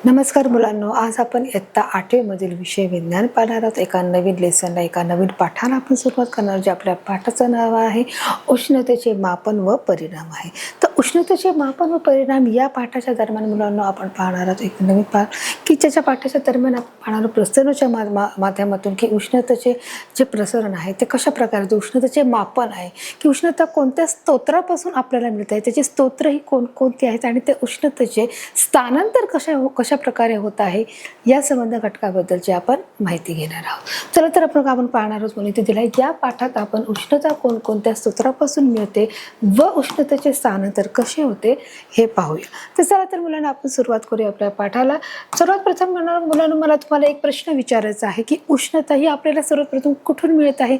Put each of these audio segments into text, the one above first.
नमस्कार मुलांनो, आज आपण इयत्ता 8वी मधील विषय विज्ञान पाहणार आहोत. एका नवीन लेसनला, एका नवीन पाठाला आपण सुरुवात करणार. जे आपल्या पाठाचं नाव आहे उष्णतेचे मापन व परिणाम आहे. तर उष्णतेचे मापन व परिणाम या पाठाच्या दरम्यान मुलांनो आपण पाहणार आहोत एक नवीन पाठ, की ज्याच्या पाठाच्या दरम्यान आपण पाहणार प्रसरणाच्या माध्यमातून की उष्णतेचे जे प्रसरण आहे ते कशा प्रकारे, उष्णतेचे मापन आहे की उष्णता कोणत्या स्तोत्रापासून आपल्याला मिळते, त्याचे स्तोत्र ही कोणती आहेत आणि ते उष्णतेचे स्थानांतर कशा प्रकारे होत आहे या संबंध घटकाबद्दलची आपण माहिती घेणार आहोत. चला तर आपण पाहणार आहोत म्हणून इथे दिलाय. या पाठात आपण उष्णता कोणत्या स्तोत्रापासून मिळते व उष्णतेचे स्थानांतर कसे होते हे पाहूया. तर चला तर मुलांना आपण सुरुवात करूया आपल्या पाठाला. सर्वात प्रथम मुलांना मला तुम्हाला एक प्रश्न विचारायचा आहे की उष्णता ही आपल्याला सर्वात प्रथम कुठून मिळत आहे,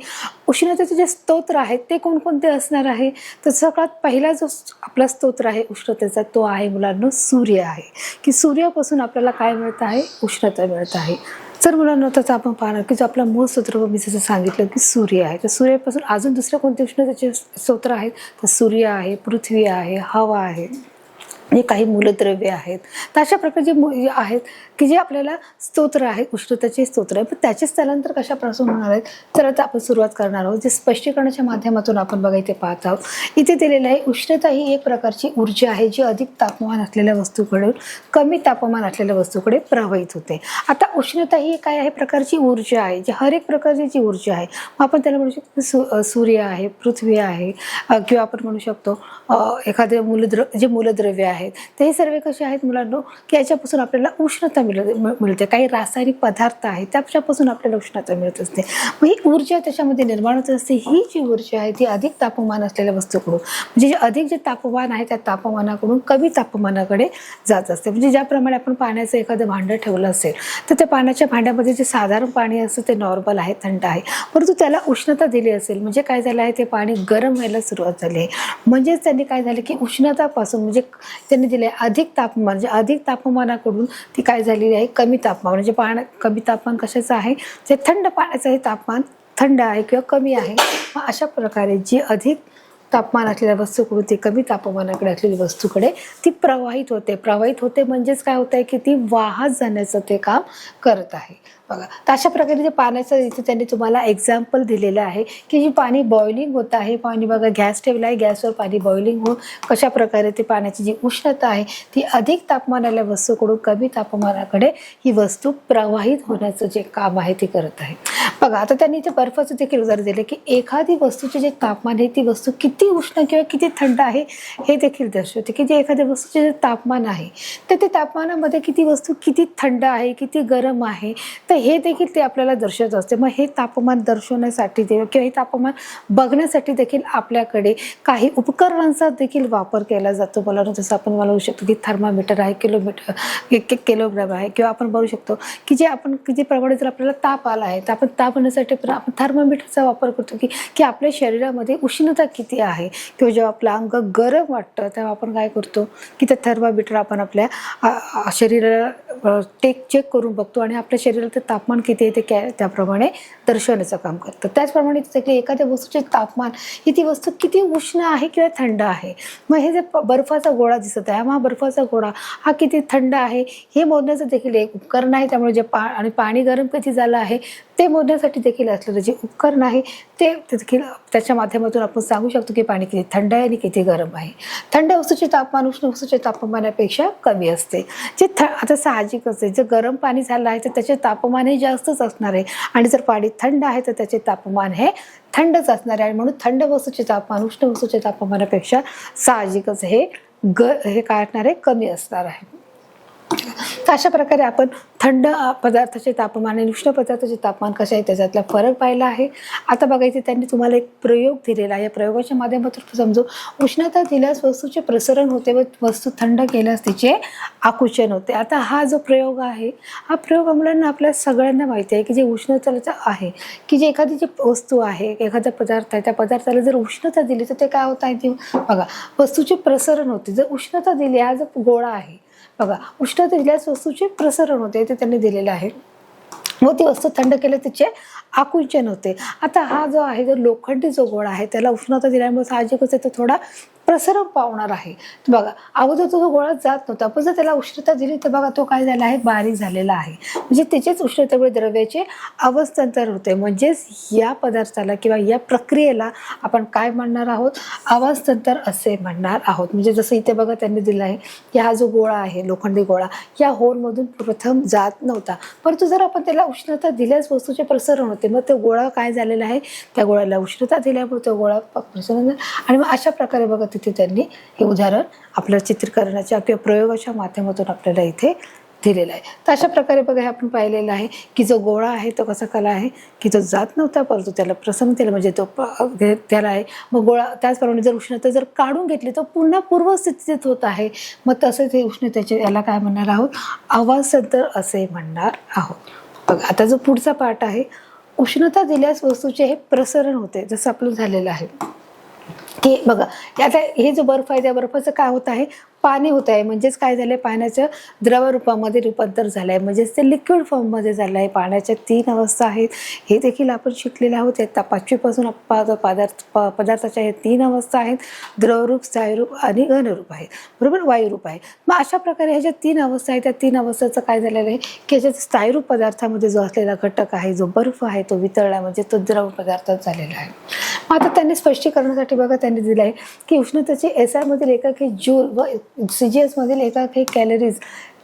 उष्णतेचे जे स्तोत्र आहेत ते कोणकोणते असणार आहे. तर सगळ्यात पहिला जो आपला स्तोत्र आहे उष्णतेचा तो आहे मुलांनो सूर्य आहे, की सूर्यापासून आपल्याला काय मिळत आहे, उष्णता मिळत आहे. तर मुलांना त्याचा आपण पाहणार की जो आपला मूळ स्तोत्र मी जसं सांगितलं की सूर्य आहे. तर सूर्यापासून अजून दुसरे कोणते उष्णतेचे स्तोत्र आहेत, तर सूर्य आहे, पृथ्वी आहे, हवा आहे, हे काही मूलद्रव्य आहेत. तर अशा प्रकारचे आहेत की जे आपल्याला स्तोत्र आहे, उष्णतेचे स्तोत्र आहे. पण त्याचे स्थलांतर कशापासून होणार आहेत तर आता आपण सुरुवात करणार आहोत. जे स्पष्टीकरणाच्या माध्यमातून आपण बघा इथे पाहत आहोत. इथे दिलेलं आहे उष्णता ही एक प्रकारची ऊर्जा आहे जी अधिक तापमान असलेल्या वस्तूकडून कमी तापमान असलेल्या वस्तूकडे प्रवाहित होते. आता उष्णता ही काय आहे, प्रकारची ऊर्जा आहे जी हर एक प्रकारची जी ऊर्जा आहे. मग आपण त्याला म्हणू शकतो सूर्य आहे, पृथ्वी आहे, किंवा आपण म्हणू शकतो एखादे मूलद्रव्य आहेत. ते हे सर्व कसे आहेत मुलांनो की याच्यापासून आपल्याला उष्णता मिळते. काही रासायनिक पदार्थ आहेत त्याच्यापासून आपल्याला उष्णता मिळत असते. मग ही ऊर्जा त्याच्यामध्ये निर्माण होत असते. ही जी ऊर्जा आहे ती अधिक तापमान असलेल्या वस्तूकडून, म्हणजे जे अधिक जे तापमान आहे त्या तापमानाकडून कमी तापमानाकडे जात असते. म्हणजे ज्याप्रमाणे आपण पाण्याचं एखादं भांडं ठेवलं असेल तर त्या पाण्याच्या भांड्यामध्ये जे साधारण पाणी असतं ते नॉर्मल आहे, थंड आहे, परंतु त्याला उष्णता दिली असेल म्हणजे काय झालं आहे, ते पाणी गरम व्हायला सुरुवात झाली आहे. म्हणजेच त्यांनी काय झालं की उष्णतापासून म्हणजे त्यांनी दिले अधिक तापमान, म्हणजे अधिक तापमानाकडून ती काय झालेली आहे, कमी तापमान, म्हणजे कमी तापमान कशाचं आहे, जे थंड पाण्याचं तापमान थंड आहे किंवा कमी आहे. मग अशा प्रकारे जी अधिक तापमान असलेल्या वस्तूकडून ती कमी तापमानाकडे असलेली वस्तूकडे ती प्रवाहित होते म्हणजेच काय होत आहे की ती वाहत जाण्याचं ते काम करत आहे. बघा, तर अशा प्रकारे जे पाण्याचं इथे त्यांनी तुम्हाला एक्झाम्पल दिलेलं आहे की जी पाणी बॉइलिंग होत आहे. पाणी बघा, गॅस ठेवला आहे, गॅसवर पाणी बॉइलिंग होऊन कशा प्रकारे ते पाण्याची जी उष्णता आहे ती अधिक तापमानाच्या वस्तूकडून कमी तापमानाकडे ही वस्तू प्रवाहित होण्याचं जे काम आहे ते करत आहे. बघा, आता त्यांनी इथे बर्फाचं देखील उदाहरण दिले की एखादी वस्तूचे जे तापमान आहे ती वस्तू किती उष्ण किंवा किती थंड आहे हे देखील दर्शवते. की जे एखाद्या वस्तूचे जे तापमान आहे तर ते तापमानामध्ये किती वस्तू किती थंड आहे, किती गरम आहे, तर हे देखील ते आपल्याला दर्शवत असते. मग हे तापमान दर्शवण्यासाठी किंवा हे तापमान बघण्यासाठी देखील आपल्याकडे काही उपकरणांचा देखील वापर केला जातो. मला जसं आपण म्हणू शकतो की थर्मामीटर आहे, किलोग्राम आहे, किंवा आपण बघू शकतो की जे आपण किती प्रमाणे जर आपल्याला ताप आला आहे तर आपण ताप आणण्यासाठी पण आपण थर्मामीटरचा वापर करतो की आपल्या शरीरामध्ये उष्णता किती आहे. किंवा जेव्हा आपलं अंग गरम वाटतं तेव्हा आपण काय करतो की ते थर्मामीटर आपण आपल्या शरीराला चेक करून बघतो आणि आपल्या शरीराचं तापमान किती आहे ते त्याप्रमाणे दर्शवण्याचं काम करतं. त्याचप्रमाणे एखाद्या वस्तूचे तापमान ही ती वस्तू किती उष्ण आहे किंवा थंड आहे. मग हे जे बर्फाचा गोळा दिसत आहे, हा बर्फाचा गोळा हा किती थंड आहे हे मोजण्याचं देखील एक उपकरण आहे. त्यामुळे जे आणि पाणी गरम किती झालं आहे ते मोजण्यासाठी देखील असलेलं जे उपकरण आहे ते देखील त्याच्या माध्यमातून आपण सांगू शकतो की पाणी किती थंड आहे आणि किती गरम आहे. थंड वस्तूचे तापमान उष्ण वस्तूच्या तापमानापेक्षा कमी असते. आता साहजिकच आहे, जर गरम पाणी झालं आहे तर त्याचे तापमान हे जास्तच असणार आहे आणि जर पाणी थंड आहे तर त्याचे तापमान हे थंडच असणार आहे. म्हणून थंड वस्तूचे तापमान उष्ण वस्तूच्या तापमानापेक्षा साहजिकच हे काय असणार आहे, कमी असणार आहे. तर अशा प्रकारे आपण थंड पदार्थाचे तापमान आणि उष्ण पदार्थाचे तापमान कसे आहे त्याच्यातला फरक पाहिला आहे. आता बघायचे त्यांनी तुम्हाला एक प्रयोग दिलेला आहे. या प्रयोगाच्या माध्यमातून समजू, उष्णता दिल्यास वस्तूचे प्रसरण होते व वस्तू थंड केल्यास तिचे आकुंचन होते. आता हा जो प्रयोग आहे हा प्रयोग मुलांना आपल्या सगळ्यांना माहिती आहे की जे उष्णतेचा आहे की जे एखादी जी वस्तू आहे, एखादा पदार्थ आहे, त्या पदार्थाला जर उष्णता दिली तर ते काय होत आहे, ती बघा वस्तूचे प्रसरण होते. जर उष्णता दिली, हा जो गोळा आहे बघा, उष्णता दिल्यास वस्तूचे प्रसरण होते ते त्यांनी दिलेलं आहे. व ती वस्तू थंड केले तिचे आकुंचन होते. आता हा जो आहे जो लोखंडी जो गोळा आहे त्याला उष्णता दिल्यामुळे साहजिकच तो थोडा प्रसरण पावणार आहे. बघा अगोदर तो गोळा जात नव्हता, पण जर त्याला उष्णता दिली तर बघा तो काय झाला आहे, बारीक झालेला आहे. म्हणजे त्याचेच उष्णतेमुळे द्रव्याचे अवस्थांतर होते. म्हणजेच या पदार्थाला किंवा या प्रक्रियेला आपण काय म्हणणार आहोत, अवस्थांतर असे म्हणणार आहोत. म्हणजे जसं इथे बघा त्यांनी दिलं आहे की हा जो गोळा आहे, लोखंडी गोळा, या होलमधून प्रथम जात नव्हता, परंतु जर आपण त्याला उष्णता दिल्यास वस्तूचे प्रसरण होते. मग तो गोळा काय झालेला आहे, त्या गोळ्याला उष्णता दिल्यामुळे तो गोळा प्रसरण झाला. आणि मग अशा प्रकारे बघा तिथे त्यांनी हे उदाहरण आपल्या चित्रीकरणाच्या किंवा प्रयोगाच्या माध्यमातून आपल्याला इथे दिलेला आहे. तर अशा प्रकारे बघा हे आपण पाहिलेलं आहे की जो गोळा आहे तो कसा कला आहे की तो जात नव्हता, परंतु त्याला प्रसन्न केलं म्हणजे तो त्याला आहे. मग गोळा त्याचप्रमाणे जर उष्णता जर काढून घेतली तर पुन्हा पूर्वस्थितीत होत आहे. मग तसंच हे उष्णतेचे याला काय म्हणणार आहोत, अवस्थांतर असे म्हणणार आहोत. बघा आता जो पुढचा पाठ आहे, उष्णता दिल्यास वस्तूचे हे प्रसरण होते. जसं आपलं झालेलं आहे की बघा आता हे जो बर्फ आहे त्या बर्फाचं काय होत आहे, पाणी होत आहे. म्हणजेच काय झालं आहे, पाण्याचं द्रव रूपामध्ये रूपांतर झालं आहे. म्हणजेच ते लिक्विड फॉर्ममध्ये झालं आहे. पाण्याच्या 3 अवस्था आहेत, हे देखील आपण शिकलेले आहोत. त्या 5वी पासून पदार्थाच्या हे 3 अवस्था आहेत, द्रवरूप, स्थायीरूप आणि घनरूप आहेत, बरोबर, वायुरूप आहे. मग अशा प्रकारे ह्या ज्या 3 अवस्था आहेत त्या 3 अवस्थेचं काय झालेलं आहे की ह्याच्यात स्थायीरूप पदार्थामध्ये जो असलेला घटक आहे, जो बर्फ आहे, तो वितळला म्हणजे तो द्रव पदार्थात झालेला आहे. मग आता त्यांनी स्पष्टीकरणासाठी बघा त्यांनी दिलं आहे की उष्णतेचे SI मधील एकक हे जूल व CGS मधील एकक हे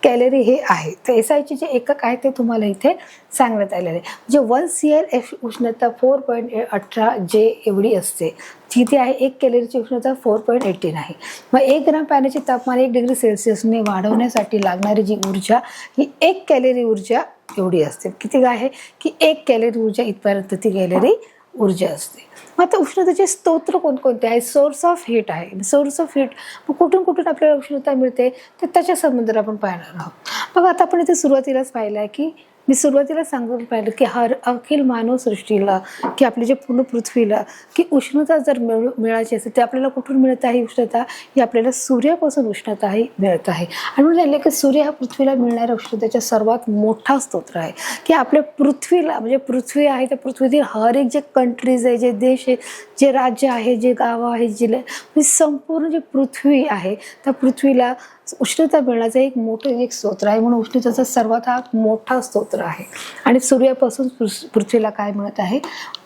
कॅलरी हे आहे. तर SI जे एकक आहे ते तुम्हाला इथे सांगण्यात आलेले आहे. म्हणजे 1 CL उष्णता 4.18 J एवढी असते. जिथे आहे 1 कॅलरीची उष्णता 4.18 आहे. मग 1 ग्राम पाण्याचे तापमान 1 डिग्री सेल्सिअसने वाढवण्यासाठी लागणारी जी ऊर्जा ही 1 कॅलरी ऊर्जा एवढी असते. किती आहे की 1 कॅलरी ऊर्जा इथपर्यंत ती कॅलरी ऊर्जा असते. मग आता उष्णतेचे स्तोत्र कोणकोणते आहे, सोर्स ऑफ हीट आहे. सोर्स ऑफ हीट मग कुठून कुठून आपल्याला उष्णता मिळते तर त्याच्या संबंधात आपण पाहणार आहोत. मग आता आपण इथे सुरुवातीलाच पाहिलं आहे की मी सुरुवातीला सांगून पाहिलं की अखिल मानवसृष्टीला की आपली जे पूर्ण पृथ्वीला की उष्णता जर मिळायची असेल ते आपल्याला कुठून मिळत आहे, उष्णता ही आपल्याला सूर्यापासून उष्णता ही मिळत आहे. आणि म्हणून झाले की सूर्य हा पृथ्वीला मिळणाऱ्या उष्णतेचा सर्वात मोठा स्तोत्र आहे की आपल्या पृथ्वीला म्हणजे पृथ्वी आहे त्या पृथ्वीतील हर एक जे कंट्रीज आहे, जे देश आहे, जे राज्य आहे, जे गावं आहे, जिल्हे म्हणजे संपूर्ण जी पृथ्वी आहे त्या पृथ्वीला उष्णता मिळण्याचं एक मोठं स्तोत्र आहे. म्हणून उष्णतेचा सर्वात हा मोठा स्तोत्र आहे. आणि सूर्यापासून पृथ्वीला काय मिळत आहे,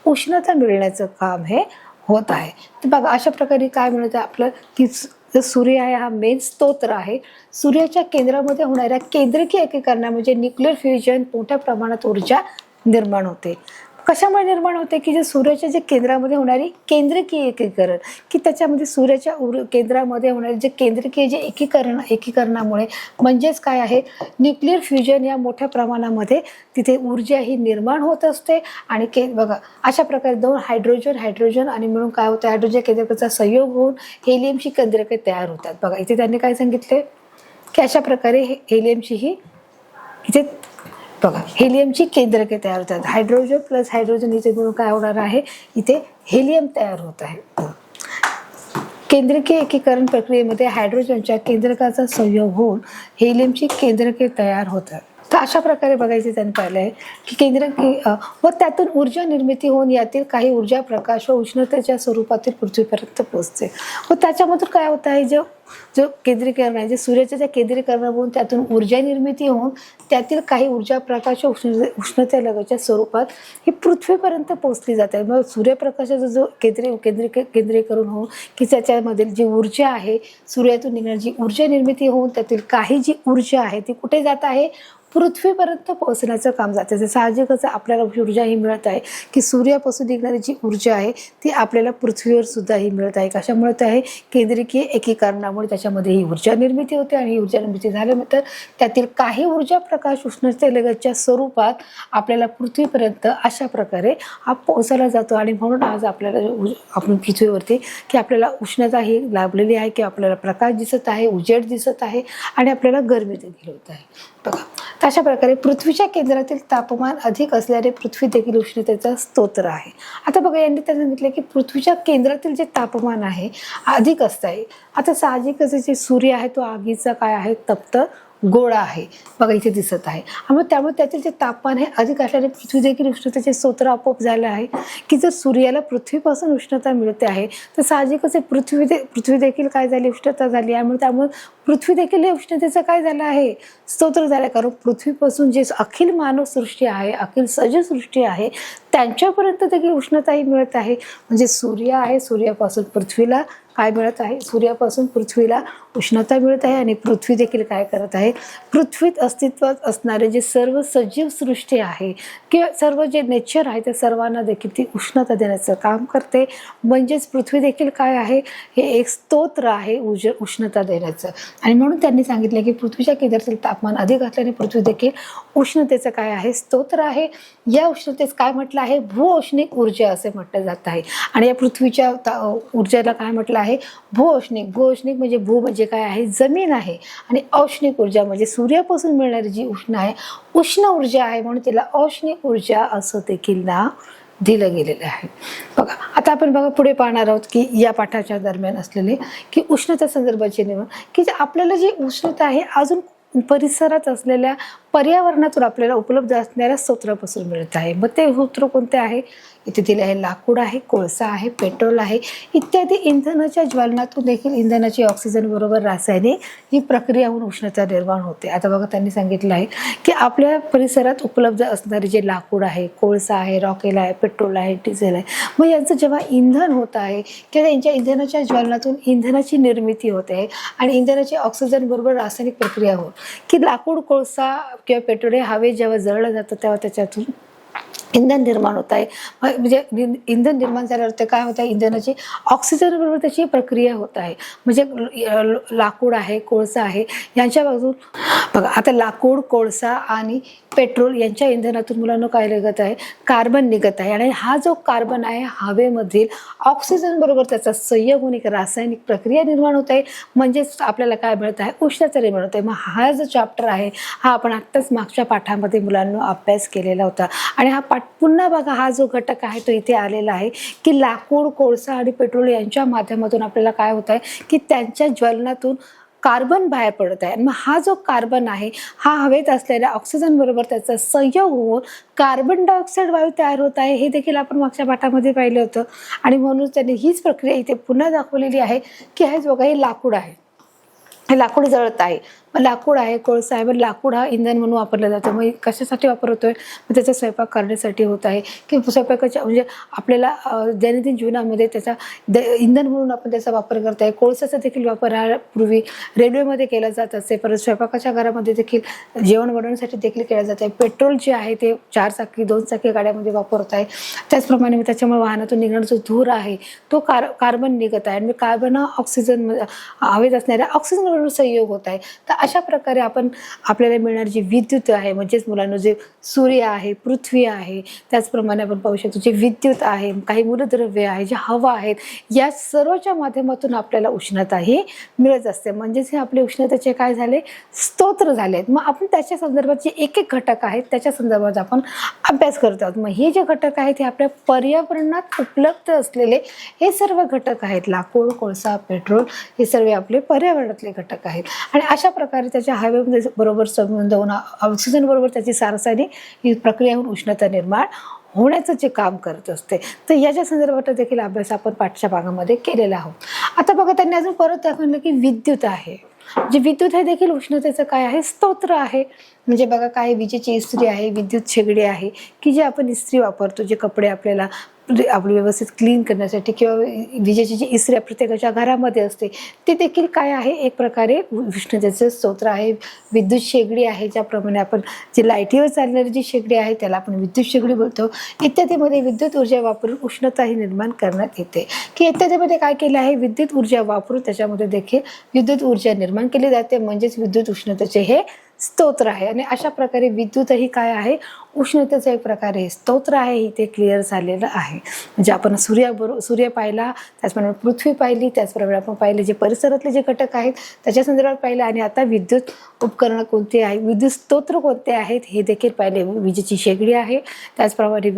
उष्णता मिळण्याचं काम हे होत आहे. तर बघा अशा प्रकारे काय मिळतं आपलं की सूर्य आहे हा मेन स्तोत्र आहे. सूर्याच्या केंद्रामध्ये होणाऱ्या केंद्रकीय एकीकरणा म्हणजे न्यूक्लिअर फ्युजन मोठ्या प्रमाणात ऊर्जा निर्माण होते. कशामुळे निर्माण होते की जे सूर्याच्या जे केंद्रामध्ये होणारी केंद्रकीय एकीकरण की त्याच्यामध्ये सूर्याच्या केंद्रामध्ये होणारे जे केंद्रकीय जे एकीकरणामुळे म्हणजेच काय आहे, न्यूक्लिअर फ्युजन या मोठ्या प्रमाणामध्ये तिथे ऊर्जा ही निर्माण होत असते. आणि बघा अशा प्रकारे 2 हायड्रोजन आणि मिळून काय होतं, हायड्रोजन केंद्रकाचा संयोग होऊन हेलियमची केंद्रके तयार होतात. बघा इथे त्यांनी काय सांगितले की अशा प्रकारे हेलियमची ही इथे बघा हेलियमची केंद्रके तयार होतात. हायड्रोजन प्लस हायड्रोजन इथे मिळून काय होणार आहे, इथे हेलियम तयार होत आहे. केंद्रकीय एकीकरण प्रक्रियेमध्ये हायड्रोजनच्या केंद्रकाचा संयोग होऊन हेलियमची केंद्रके तयार होतात. तर अशा प्रकारे बघायचे त्यांनी पाहिलं आहे की केंद्रकीय व त्यातून ऊर्जा निर्मिती होऊन यातील काही ऊर्जा प्रकाश व उष्णतेच्या स्वरूपातील पृथ्वीपर्यंत पोहोचते. व त्याच्यामधून काय होत आहे, जो केंद्रीकरण आहे, जे सूर्याच्या त्या केंद्रीकरणावरून त्यातून ऊर्जा निर्मिती होऊन त्यातील काही ऊर्जा प्रकाश व उष्णतेलगतच्या स्वरूपात ही पृथ्वीपर्यंत पोहोचली जाते. मग सूर्यप्रकाशाचा जो केंद्रीकरण होऊन की त्याच्यामधील जी ऊर्जा आहे, सूर्यातून निघणारी जी ऊर्जा निर्मिती होऊन त्यातील काही जी ऊर्जा आहे ती कुठे जात आहे, पृथ्वीपर्यंत पोहोचण्याचं काम जाते. जसं साहजिकच आपल्याला ऊर्जा ही मिळत आहे की सूर्यापासून निघणारी जी ऊर्जा आहे ती आपल्याला पृथ्वीवर सुद्धा ही मिळत आहे. कशा मिळत आहे, केंद्रकीय एकीकरणामुळे त्याच्यामध्ये ही ऊर्जा निर्मिती होते. आणि ही ऊर्जा निर्मिती झाल्यानंतर त्यातील काही ऊर्जा प्रकाश उष्णतेलगतच्या स्वरूपात आपल्याला पृथ्वीपर्यंत अशा प्रकारे हा पोहोचला जातो. आणि म्हणून आज आपल्याला आपण पृथ्वीवरती की आपल्याला उष्णता ही लाभलेली आहे की आपल्याला प्रकाश दिसत आहे, उजेड दिसत आहे आणि आपल्याला गरमी देखील होत आहे. बघा तर अशा प्रकारे पृथ्वीच्या केंद्रातील तापमान अधिक असल्याने पृथ्वी देखील उष्णतेचा स्तोत्र आहे. आता बघा यांनी त्यांनी सांगितलं की पृथ्वीच्या केंद्रातील जे तापमान आहे अधिक असत आहे. आता साहजिकच जे सूर्य आहे तो आगीचा काय आहे, तप्त गोळा आहे बघा इथे दिसत आहे. आणि त्यामुळे त्यातील जे तापमान हे अधिक असल्याने पृथ्वी देखील उष्णतेचे स्तोत्र आपोआप झाले आहे की जर सूर्याला पृथ्वीपासून उष्णता मिळते आहे तर साहजिकच पृथ्वी देखील काय झाली, उष्णता झाली आहे. त्यामुळे पृथ्वी देखील हे उष्णतेचं काय झालं आहे, स्तोत्र झालं. कारण पृथ्वीपासून जे अखिल मानव सृष्टी आहे, अखिल सजीव सृष्टी आहे त्यांच्यापर्यंत देखील उष्णताही मिळत आहे. म्हणजे सूर्य आहे, सूर्यापासून पृथ्वीला काय मिळत आहे, सूर्यापासून पृथ्वीला उष्णता मिळत आहे. आणि पृथ्वी देखील काय करत आहे, पृथ्वीत अस्तित्वात असणारे जे सर्व सजीव सृष्टी आहे किंवा सर्व जे नेचर आहे त्या सर्वांना देखील ती उष्णता देण्याचं काम करते. म्हणजेच पृथ्वी देखील काय आहे, हे एक स्तोत्र आहे उष्णता देण्याचं. आणि म्हणून त्यांनी सांगितलं की पृथ्वीच्या केंद्रातील तापमान अधिक असल्याने पृथ्वी देखील उष्णतेचं काय आहे, स्तोत्र आहे. या उष्णतेस काय म्हटलं आहे, भूऔष्णिक ऊर्जा असे म्हटलं जात आहे. आणि या पृथ्वीच्या ऊर्जेला काय म्हटलं आहे, भूऔष्णिक. भूऔष्णिक म्हणजे भू म्हणजे काय आहे, जमीन आहे. आणि औष्णिक ऊर्जा म्हणजे सूर्यापासून मिळणारी जी उष्ण आहे, उष्ण ऊर्जा आहे. म्हणून तिला औष्णिक ऊर्जा असं देखील नाव दिलं गेलेलं आहे. बघा आता आपण बघा पुढे पाहणार आहोत की या पाठाच्या दरम्यान असलेले की उष्णता संदर्भाचे नियम की आपल्याला जी उष्णता आहे अजून परिसरात असलेल्या पर्यावरणातून आपल्याला उपलब्ध असणाऱ्या स्रोतापासून मिळत आहे. मग ते स्रोत कोणते आहे, इथे दिले आहे लाकूड आहे, कोळसा आहे, पेट्रोल आहे इत्यादी. इंधनाच्या ज्वलनातून देखील इंधनाची ऑक्सिजन बरोबर रासायनिक ही प्रक्रिया होऊन उष्णता निर्माण होते. आता बघा त्यांनी सांगितलं आहे की आपल्या परिसरात उपलब्ध असणारे जे लाकूड आहे, कोळसा आहे, रॉकेल आहे, पेट्रोल आहे, डिझेल आहे, मग यांचं जेव्हा इंधन होत आहे किंवा यांच्या इंधनाच्या ज्वलनातून इंधनाची निर्मिती होते आहे आणि इंधनाची ऑक्सिजन बरोबर रासायनिक प्रक्रिया होत की लाकूड, कोळसा किंवा पेट्रोल हे हवेत जेव्हा जळलं जातं तेव्हा त्याच्यातून इंधन निर्माण होत आहे. म्हणजे इंधन निर्माण झाल्यावर ते काय होत आहे, इंधनाची ऑक्सिजन बरोबर त्याची प्रक्रिया होत आहे. म्हणजे लाकूड आहे, कोळसा आहे यांच्या बाजून बघा आता लाकूड, कोळसा आणि पेट्रोल यांच्या इंधनातून मुलांना काय निघत आहे, कार्बन निघत आहे. आणि हा जो कार्बन आहे हवेमधील ऑक्सिजन बरोबर त्याचा संयोग होऊन एक रासायनिक प्रक्रिया निर्माण होत आहे. म्हणजेच आपल्याला काय मिळत आहे, उष्णता निर्माण होत आहे. मग हा जो चॅप्टर आहे हा आपण आत्ताच मागच्या पाठामध्ये मुलांना अभ्यास केलेला होता. आणि हा पाठ पुन्हा बघा, हा जो घटक आहे तो इथे आलेला आहे की लाकूड, कोळसा आणि पेट्रोल यांच्या माध्यमातून आपल्याला काय होत आहे की त्यांच्या ज्वलनातून कार्बन बाहेर पडत आहे. आणि मग हा जो कार्बन आहे हा हवेत असलेल्या ऑक्सिजन बरोबर त्याचा संयोग होऊन कार्बन डायऑक्साईड वायू तयार होत आहे. हे देखील आपण मागच्या पाठामध्ये पाहिलं होतं. आणि म्हणून त्यांनी हीच प्रक्रिया इथे पुन्हा दाखवलेली आहे की हेच बघा, हे लाकूड आहे, हे लाकूड जळत आहे. मग लाकूड आहे, कोळसा आहे, मग लाकूड हा इंधन म्हणून वापरला जातो. मग कशासाठी वापर होतोय, मग त्याचा स्वयंपाक करण्यासाठी होत आहे की स्वयंपाकाच्या म्हणजे आपल्याला दैनंदिन जीवनामध्ये त्याचा इंधन म्हणून आपण त्याचा वापर करत आहे. कोळसाचा देखील वापर हा पूर्वी रेल्वेमध्ये केला जात असे, परत स्वयंपाकाच्या घरामध्ये देखील जेवण बनवण्यासाठी देखील केलं जात आहे. पेट्रोल जे आहे ते 4 चाकी 2 चाकी गाड्यामध्ये वापरत आहे. त्याचप्रमाणे त्याच्यामुळे वाहनातून निघणारा जो धूर आहे तो कार्बन निघत आहे. आणि कार्बन हा ऑक्सिजन हवेत असणाऱ्या ऑक्सिजन बरोबर संयोग होत आहे. तर अशा प्रकारे आपण आपल्याला मिळणारी जी विद्युत आहे, म्हणजेच मुलांना जे सूर्य आहे, पृथ्वी आहे, त्याचप्रमाणे आपण पाहू शकतो जे विद्युत आहे, काही मूलद्रव्य आहे, जे हवा आहेत, या सर्वच्या माध्यमातून आपल्याला उष्णता ही मिळत असते. म्हणजेच हे आपले उष्णतेचे काय झाले, स्तोत्र झाले आहेत. मग आपण त्याच्या संदर्भात जे एक एक घटक आहेत त्याच्या संदर्भात आपण अभ्यास करत आहोत. मग हे जे घटक आहेत हे आपल्या पर्यावरणात उपलब्ध असलेले हे सर्व घटक आहेत. लाकूड, कोळसा, पेट्रोल हे सर्व आपले पर्यावरणातले घटक आहेत. आणि अशा प्रकारे त्याच्या हवेमध्ये बरोबर संबंध होऊन ऑक्सिजन बरोबर त्याची रासायनिक ही प्रक्रिया होऊन उष्णता निर्माण होण्याचं जे काम करत असते. तर याच्या संदर्भात देखील अभ्यास आपण पाठच्या भागामध्ये केलेला आहोत. आता बघा त्यांनी अजून परत दाखवलं की विद्युत आहे, जे विद्युत हे देखील उष्णतेचं काय आहे, स्तोत्र आहे. म्हणजे बघा काय, विजेची इस्त्री आहे, विद्युत शेगडी आहे की जे आपण इस्त्री वापरतो, जे कपडे आपल्याला आपली व्यवस्थित क्लीन करण्यासाठी, किंवा विजेची जी इस्त्री प्रत्येकाच्या घरामध्ये असते ते देखील काय आहे, एक प्रकारे उष्णतेचं स्तोत्र आहे. विद्युत शेगडी आहे, ज्याप्रमाणे आपण जी लाईटीवर चालणारी जी शेगडी आहे त्याला आपण विद्युत शेगडी बोलतो. इत्यादीमध्ये विद्युत ऊर्जा वापरून उष्णता ही निर्माण करण्यात येते. की इत्यादीमध्ये काय केलं आहे, विद्युत ऊर्जा वापरून त्याच्यामध्ये देखील विद्युत ऊर्जा निर्माण केली जाते. म्हणजेच विद्युत उष्णतेचे हे स्तोत्र आहे. आणि अशा प्रकारे विद्युतही काय आहे, उष्णतेचा एक प्रकारे स्तोत्र आहे. इथे क्लिअर झालेलं आहे. म्हणजे आपण सूर्य पाहिला, त्याचप्रमाणे पृथ्वी पाहिली, त्याचप्रमाणे आपण पाहिले जे परिसरातले जे घटक आहेत त्याच्या संदर्भात पाहिलं. आणि आता विद्युत उपकरणं कोणती आहे, विद्युत स्तोत्र कोणते आहेत हे देखील पाहिले. विजेची शेगडी आहे, त्याचप्रमाणे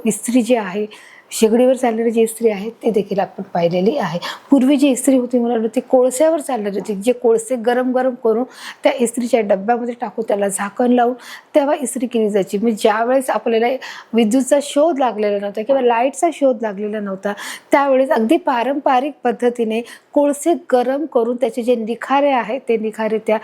इस्त्री जी आहे, शेगडीवर चालणारी जी इस्त्री आहे ती देखील आपण पाहिलेली आहे. पूर्वी जी इस्त्री होती मुलांना ती कोळस्यावर चालणारी होती, जे कोळसे गरम करून त्या इस्त्रीच्या डब्यामध्ये टाकून त्याला झाकण लावून तेव्हा इस्त्री केली जायची. म्हणजे ज्यावेळेस आपल्याला विद्युतचा शोध लागलेला नव्हता किंवा लाईटचा शोध लागलेला नव्हता, त्यावेळेस अगदी पारंपरिक पद्धतीने कोळसे गरम करून त्याचे जे निखारे आहेत ते निखारे त्या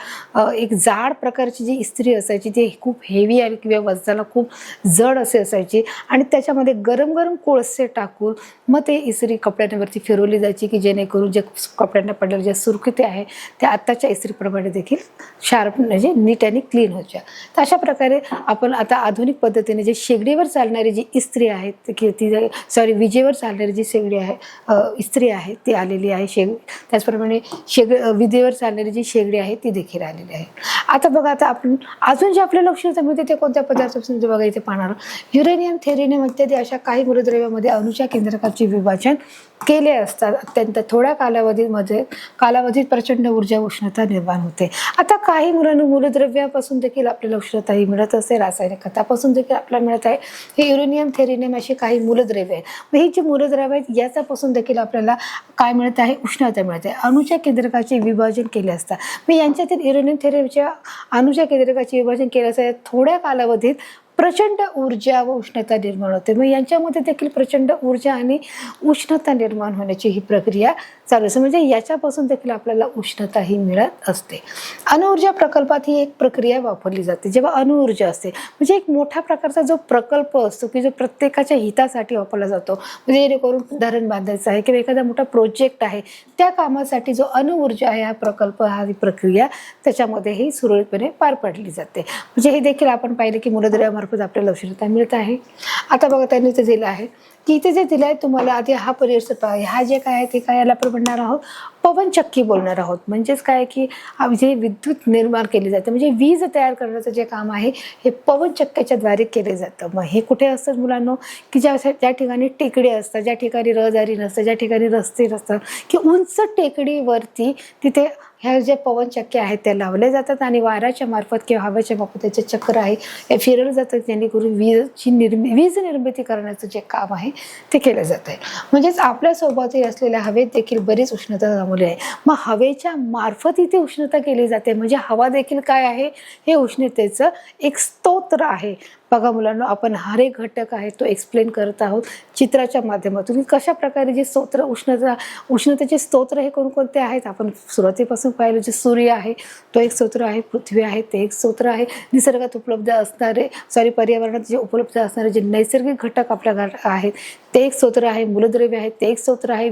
एक जाड प्रकारची जी इस्त्री असायची ती खूप हेवी आणि किंवा वजनाला खूप जड असायची आणि त्याच्यामध्ये गरम कोळसे टाकून मग ते इस्त्री कपड्यांवरती फिरवली जायची की जेणेकरून जे कपड्यांना पडलेल्या ज्या सुरकुत्या आहे त्या आत्ताच्या इस्त्रीप्रमाणे देखील शार्प म्हणजे नीट आणि क्लीन व्हायच्या. तर अशा प्रकारे आपण आता आधुनिक पद्धतीने जे शेगडीवर चालणारी जी इस्त्री आहे ती विजेवर चालणारी जी शेगडी आहे इस्त्री आहे ती आलेली आहे. त्याचप्रमाणे विजेवर चालणारी जी शेगडी आहे ती देखील आलेली आहे. आता बघा, आता आपण अजून जे आपल्या लक्षात मिळते ते कोणत्या पदार्थापासून बघा इथे पाहणार. युरेनियम, थेरियम इत्यादी अशा काही मूलद्रव्यामध्ये अणुच्या केंद्रकाचे विभाजन केले असतात. अत्यंत थोड्या कालावधीत प्रचंड ऊर्जा उष्णता निर्माण होते. आता काही मूलद्रव्यापासून देखील आपल्याला उष्णता ही मिळत असते. रासायनिक खतापासून देखील आपल्याला मिळत आहे. हे युरेनियम, थेरियम अशी काही मूलद्रव्य आहेत. मग ही जी मूलद्रव्य आहेत याच्यापासून देखील आपल्याला काय मिळत आहे, उष्णता मिळते. अणुच्या केंद्रकाचे विभाजन केले असतात. मग यांच्यातील युरेनियम, थेरियमच्या अणुच्या केंद्रकाचे विभाजन केले असतात. थोड्या कालावधीत प्रचंड ऊर्जा व उष्णता निर्माण होते. मग यांच्यामध्ये देखील प्रचंड ऊर्जा आणि उष्णता निर्माण होण्याची ही प्रक्रिया चालू असते. म्हणजे याच्यापासून देखील आपल्याला उष्णता ही मिळत असते. अणुऊर्जा प्रकल्पात ही एक प्रक्रिया वापरली जाते. जेव्हा अणुऊर्जा असते म्हणजे एक मोठ्या प्रकारचा जो प्रकल्प असतो की जो प्रत्येकाच्या हितासाठी वापरला जातो. म्हणजे जेणेकरून धरण बांधायचं आहे किंवा एखादा मोठा प्रोजेक्ट आहे त्या कामासाठी जो अणुऊर्जा आहे हा प्रकल्प ही प्रक्रिया त्याच्यामध्ये ही सुरळीतपणे पार पाडली जाते. म्हणजे हे देखील आपण पाहिले की मूलद्रव्यामार्फत आपल्याला उष्णता मिळत आहे. आता बघा त्यांनी ते दिलं आहे की इथे जे दिलं आहे तुम्हाला आधी हा परिसर पहा. हा जे काय आहे ते काय याला आपण म्हणणार आहोत पवनचक्की बोलणार आहोत. म्हणजेच काय की जे विद्युत निर्माण केली जाते म्हणजे वीज तयार करण्याचं जे काम आहे हे पवनचक्क्याच्या द्वारे केले जातं. मग हे कुठे असतं मुलांनो की ज्या ठिकाणी टेकडी असतात, ज्या ठिकाणी रहदारी नसतं, ज्या ठिकाणी रस्ते नसतात की उंच टेकडीवरती तिथे ह्या ज्या पवनचक्क्या आहेत त्या लावल्या जातात आणि वाऱ्याच्या मार्फत किंवा हवेच्या मार्फत त्याचे चक्र आहे हे फिरवलं जातं जेणेकरून वीज निर्मिती करण्याचं जे काम आहे ते केलं जात आहे. म्हणजेच आपल्या सोबती असलेल्या हवेत देखील बरीच उष्णता जमवली आहे. मग हवेच्या मार्फत इथे उष्णता केली जाते. म्हणजे हवा देखील काय आहे, हे उष्णतेचं एक स्तोत्र आहे. बघा मुलांना, आपण हर एक घटक आहे तो एक्सप्लेन करत आहोत चित्राच्या माध्यमातून. कशा प्रकारे जे स्तोत्र उष्णतेचे स्तोत्र हे कोणकोणते आहेत आपण सुरुवातीपासून पाहिलं. जे सूर्य आहे तो एक स्तोत्र आहे, पृथ्वी आहे ते एक स्तोत्र आहे, निसर्गात उपलब्ध असणारे पर्यावरणात जे उपलब्ध असणारे जे नैसर्गिक घटक आपल्या आहेत ते एक स्तोत्र आहे, मूलद्रव्य आहे ते एक स्तोत्र आहे,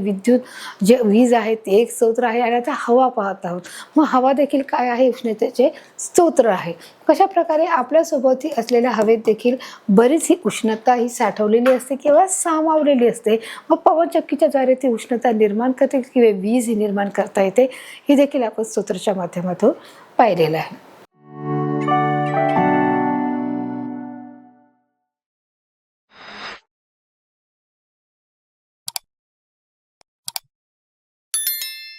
जे वीज आहे ते एक स्तोत्र आहे आणि आता हवा पाहत आहोत. मग हवा देखील काय आहे, उष्णतेचे स्तोत्र आहे. कशा प्रकारे आपल्यासोबत असलेल्या हवेत देखील बरीच ही उष्णता ही साठवलेली असते किंवा सामावलेली असते. मग पवनचक्कीच्या द्वारे ती उष्णता निर्माण करते किंवा वीज ही निर्माण करता येते. हे देखील आपण स्तोत्राच्या माध्यमातून पाहिलेलं आहे.